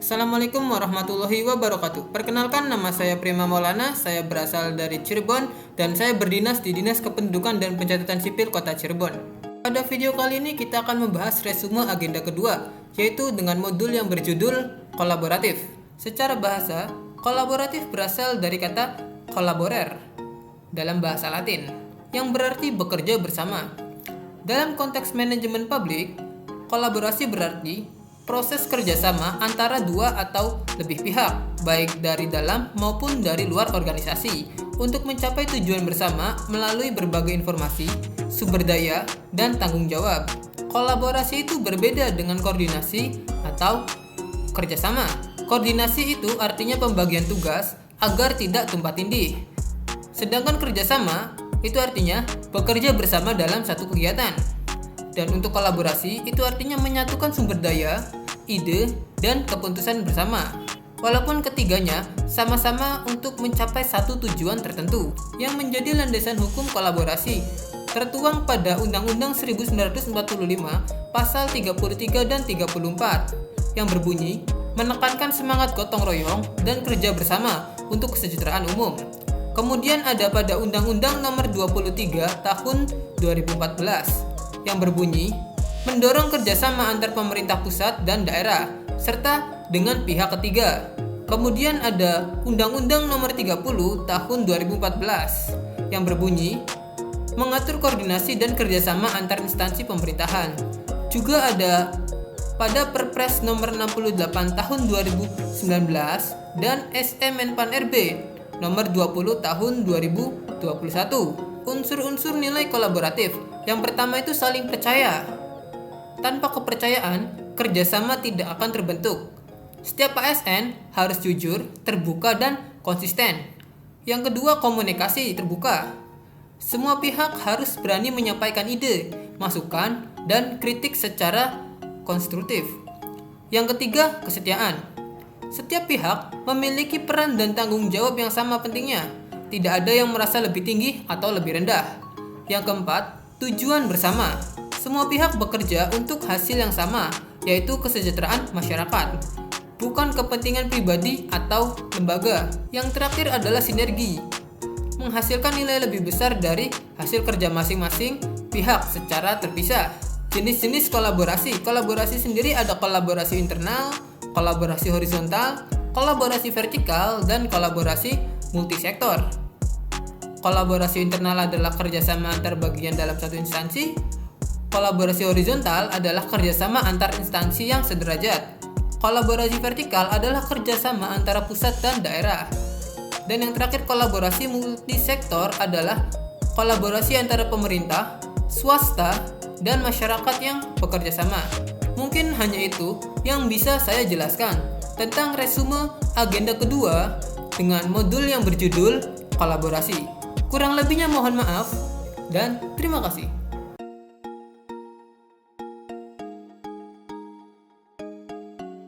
Assalamualaikum warahmatullahi wabarakatuh. Perkenalkan, nama saya Prima Maulana, saya berasal dari Cirebon dan saya berdinas di Dinas Kependudukan dan Pencatatan Sipil Kota Cirebon. Pada video kali ini kita akan membahas resume agenda kedua, yaitu dengan modul yang berjudul kolaboratif. Secara bahasa, kolaboratif berasal dari kata collaborare dalam bahasa Latin, yang berarti bekerja bersama. Dalam konteks manajemen publik, kolaborasi berarti proses kerjasama antara dua atau lebih pihak, baik dari dalam maupun dari luar organisasi, untuk mencapai tujuan bersama melalui berbagai informasi, sumber daya, dan tanggung jawab. Kolaborasi itu berbeda dengan koordinasi atau kerjasama. Koordinasi itu artinya pembagian tugas agar tidak tumpang tindih. Sedangkan kerjasama itu artinya bekerja bersama dalam satu kegiatan. Dan untuk kolaborasi itu artinya menyatukan sumber daya, ide, dan keputusan bersama. Walaupun ketiganya sama-sama untuk mencapai satu tujuan tertentu. Yang menjadi landasan hukum kolaborasi tertuang pada Undang-Undang 1945 pasal 33 dan 34 yang berbunyi menekankan semangat gotong royong dan kerja bersama untuk kesejahteraan umum. Kemudian ada pada Undang-Undang Nomor 23 Tahun 2014 yang berbunyi mendorong kerjasama antar pemerintah pusat dan daerah serta dengan pihak ketiga. Kemudian ada Undang-Undang Nomor 30 Tahun 2014 yang berbunyi mengatur koordinasi dan kerjasama antar instansi pemerintahan. Juga ada pada Perpres Nomor 68 Tahun 2019 dan SM Menpan RB Nomor 20 Tahun 2021. Unsur-unsur nilai kolaboratif. Yang pertama itu saling percaya. Tanpa kepercayaan, kerjasama tidak akan terbentuk. Setiap ASN harus jujur, terbuka, dan konsisten. Yang kedua, komunikasi terbuka. Semua pihak harus berani menyampaikan ide, masukan, dan kritik secara konstruktif. Yang ketiga, kesetiaan. Setiap pihak memiliki peran dan tanggung jawab yang sama pentingnya. Tidak ada yang merasa lebih tinggi atau lebih rendah. Yang keempat, tujuan bersama. Semua pihak bekerja untuk hasil yang sama, yaitu kesejahteraan masyarakat, bukan kepentingan pribadi atau lembaga. Yang terakhir adalah sinergi. Menghasilkan nilai lebih besar dari hasil kerja masing-masing pihak secara terpisah. Jenis-jenis kolaborasi. Kolaborasi sendiri ada kolaborasi internal, kolaborasi horizontal, kolaborasi vertikal, dan kolaborasi multisektor. Kolaborasi internal adalah kerjasama antar bagian dalam satu instansi. Kolaborasi horizontal adalah kerjasama antar instansi yang sederajat. Kolaborasi vertikal adalah kerjasama antara pusat dan daerah. Dan yang terakhir, kolaborasi multisektor adalah kolaborasi antara pemerintah, swasta, dan masyarakat yang bekerja sama. Mungkin hanya itu yang bisa saya jelaskan tentang resume agenda kedua dengan modul yang berjudul kolaborasi. Kurang lebihnya mohon maaf dan terima kasih.